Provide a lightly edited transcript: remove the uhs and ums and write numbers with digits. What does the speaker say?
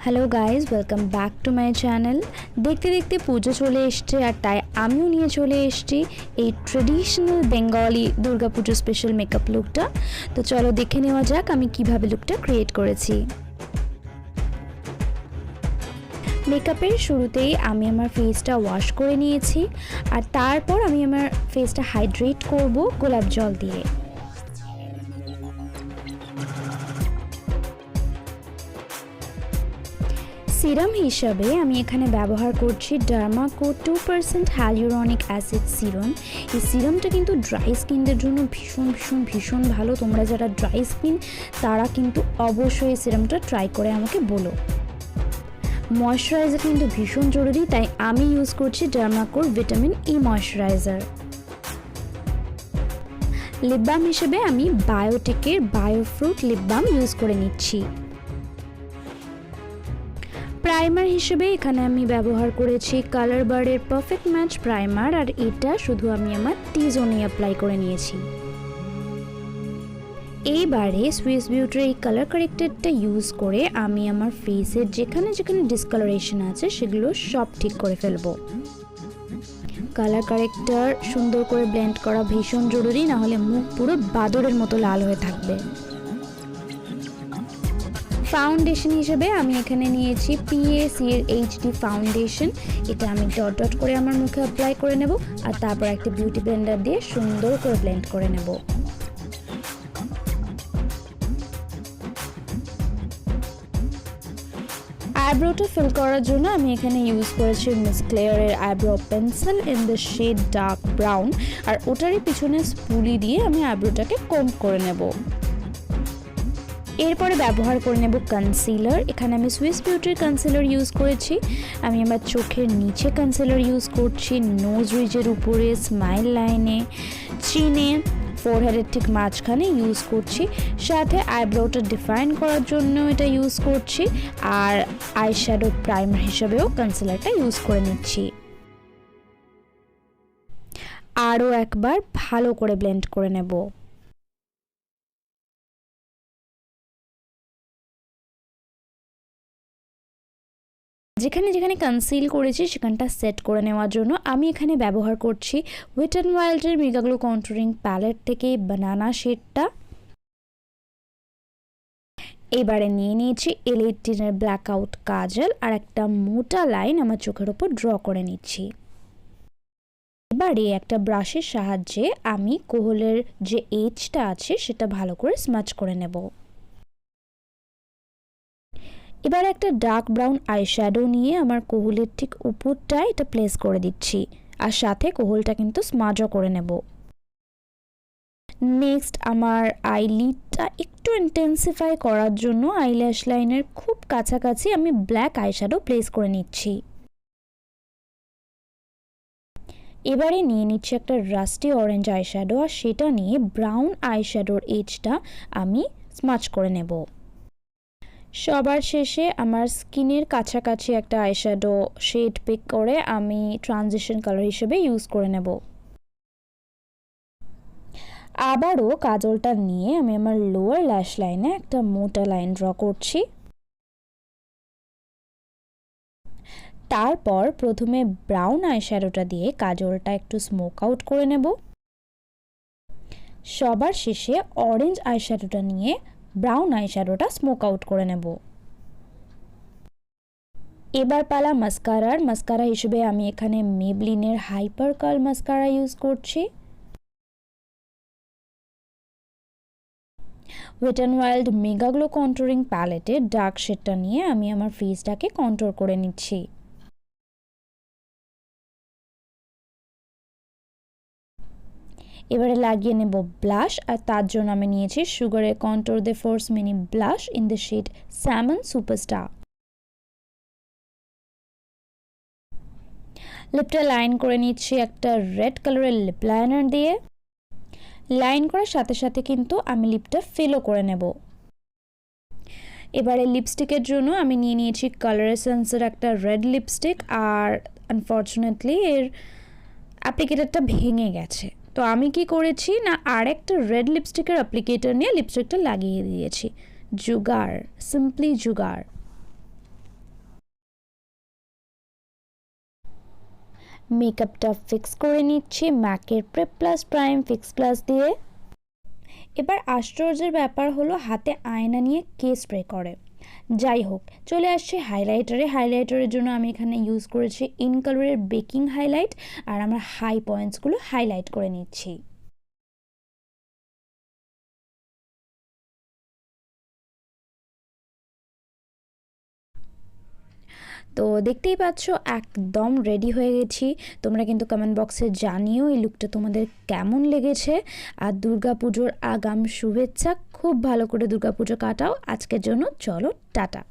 Hello guys, welcome back to my channel. দেখতে দেখতে পুজো চলে এসছে, আর তাই আমিও নিয়ে চলে এসেছি এই ট্রেডিশনাল বেঙ্গলি দুর্গা পুজো স্পেশাল মেকআপ লুকটা। তো চলো দেখে নেওয়া যাক আমি কিভাবে লুকটা ক্রিয়েট করেছি। মেকআপের শুরুতেই আমি আমার ফেসটা ওয়াশ করে নিয়েছি, আর তারপর আমি আমার ফেসটা হাইড্রেট করব গোলাপ জল দিয়ে। সিরাম হিসাবে আমি এখানে ব্যবহার করছি ডার্মা কো 2% হাইলুরনিক অ্যাসিড সিরাম। এই সিরামটা কিন্তু ড্রাই স্কিনদের জন্য ভীষণ ভালো। তোমরা যারা ড্রাই স্কিন তারা কিন্তু অবশ্যই এই সিরামটা ট্রাই করে আমাকে বলো। ময়শ্চারাইজার কিন্তু ভীষণ জরুরি, তাই আমি ইউজ করছি derma core vitamin E moisturiser. Lip balm হিসেবে আমি বায়োটিকের বায়োফ্রুট লিপ বাম ইউজ করে নিচ্ছি। প্রাইমার হিসেবে এখানে আমি ব্যবহার করেছি কালারবারের পারফেক্ট ম্যাচ প্রাইমার, আর এটা শুধু আমি আমার টি জোনে অ্যাপ্লাই করে নিয়েছি। এইবারে সুইস বিউটির এই কালার কারেক্টরটা ইউজ করে আমি আমার ফেসের যেখানে যেখানে ডিসকালারেশন আছে সেগুলো সব ঠিক করে ফেলবো। কালার কারেক্টর সুন্দর করে ব্লেন্ড করা ভীষণ জরুরি, না হলে মুখ পুরো বাদরের মতো লাল হয়ে থাকবে। ফাউন্ডেশন হিসেবে আমি এখানে নিয়েছি PAC এর HD ফাউন্ডেশন। এটা আমি ডট ডট করে আমার মুখে অ্যাপ্লাই করে নেব, আর তারপর একটা বিউটি ব্লেন্ডার দিয়ে সুন্দর করে ব্লেন্ড করে নেব। আইব্রোটা ফিল করার জন্য আমি এখানে ইউজ করেছি MegaGlo এর eyebrow pencil in the shade dark brown, আর ওটারই পিছনে স্পুলি দিয়ে আমি আইব্রোটাকে কম্ব করে নেব। এরপরে ব্যবহার করে নেব কনসিলার। এখানে আমি সুইস বিউটির কনসিলার ইউজ করেছি। আমি আমার চোখের নিচে কনসিলার ইউজ করছি, নোজ রিজের উপরে, স্মাইল লাইনে, চিনে, ফোরহেডের ঠিক মাঝখানে ইউজ করছি। সাথে আইব্রোটা ডিফাইন করার জন্য এটা ইউজ করছি, আর আইশ্যাডো প্রাইমার হিসেবেও কনসিলারটা ইউজ করে নিচ্ছি। আরও একবার ভালো করে ব্লেন্ড করে নেব। যেখানে যেখানে কনসিল করেছি সেখানটা সেট করে নেওয়ার জন্য আমি এখানে ব্যবহার করছি ওয়েট অ্যান্ড ওয়াইল্ডের মেগাগ্লো কন্ট্যুরিং প্যালেট থেকে বানানা শেডটা। এবারে নিয়ে নিয়েছি Elle এর ব্ল্যাক আউট কাজল, আর একটা মোটা লাইন আমার চোখের ওপর ড্র করে নিচ্ছি। এবারে একটা ব্রাশের সাহায্যে আমি কোহলের যে এজটা আছে সেটা ভালো করে স্মাচ করে নেব। এবার একটা ডার্ক ব্রাউন আইশ্যাডো নিয়ে আমার কোহলের ঠিক উপরটায় এটা প্লেস করে দিচ্ছি, আর সাথে কোহলটা কিন্তু স্মাজও করে নেব। নেক্সট আমার আইলিডটা একটু ইন্টেন্সিফাই করার জন্য আইল্যাশ লাইনের খুব কাছাকাছি আমি ব্ল্যাক আইশ্যাডো প্লেস করে নিচ্ছি। এবারে নিয়ে নিচ্ছি একটা রাস্টি অরেঞ্জ আইশ্যাডো, আর সেটা নিয়ে ব্রাউন আইশ্যাডোর এজটা আমি স্মাচ করে নেব। সবার শেষে আমার স্কিনের কাছাকাছি একটা আইশ্যাডো শেড পিক করে আমি ট্রানজিশন কালার হিসেবে ইউজ করে নেব। আবারও কাজলটা নিয়ে আমি আমার লোয়ার ল্যাশ লাইনে একটা মোটা লাইন ড্র করছি। তারপর প্রথমে ব্রাউন আইশ্যাডোটা দিয়ে কাজলটা একটু স্মোক আউট করে নেব। সবার শেষে অরেঞ্জ আইশ্যাডোটা নিয়ে ব্রাউন আইশ্যাডোটা স্মোক আউট করে নেব। এবার পালা মাস্কারার। মাস্কারা হিসেবে আমি এখানে মেবলিনের হাইপার কার্ল মাস্কারা ইউজ করছি। ওয়েট অ্যান্ড ওয়াইল্ড মেগাগ্লো কন্ট্যুরিং প্যালেটের ডার্ক শেডটা নিয়ে আমি আমার ফেসটাকে কন্ট্যুর করে নিচ্ছি। এবারে লাগিয়ে নেব ব্লাশ, আর তার জন্য আমি নিয়েছি সুগারের contour the force mini blush in the shade salmon superstar. লিপটা লাইন করে নিচ্ছি একটা রেড কালারের লিপ লাইনার দিয়ে। লাইন করার সাথে সাথে কিন্তু আমি লিপটা ফিলও করে নেব। এবারে লিপস্টিকের জন্য আমি নিয়ে নিয়েছি কালার এসেন্সের একটা রেড লিপস্টিক, আর আনফর্চুনেটলি এর অ্যাপ্লিকেটারটা ভেঙে গেছে। তো আমি কি করেছি না, আর একটা রেড লিপস্টিকের অ্যাপ্লিকেটার নিয়ে লিপস্টিকটা লাগিয়ে দিয়েছি। জুগার, সিম্পলি জুগার। মেকআপটা ফিক্স করে নিচ্ছি ম্যাকের prep plus prime fix plus দিয়ে। এবার আশ্চর্যের ব্যাপার হলো হাতে আয়না নিয়ে কে স্প্রে করে। যাই হোক, চলে আসছে হাইলাইটারের জন্য আমি এখানে ইউজ করেছি ইন কালারের বেকিং হাইলাইট, আর আমার হাই পয়েন্টসগুলো হাইলাইট করে নিচ্ছি। তো দেখতেই পাচ্ছ একদম রেডি হয়ে গেছি। তোমরা কিন্তু কমেন্ট বক্সে জানিও এই লুকটা তোমাদের কেমন লেগেছে। আর দুর্গাপুজোর আগাম শুভেচ্ছা। খুব ভালো করে দুর্গাপুজো কাটাও। আজকের জন্য চলো টাটা।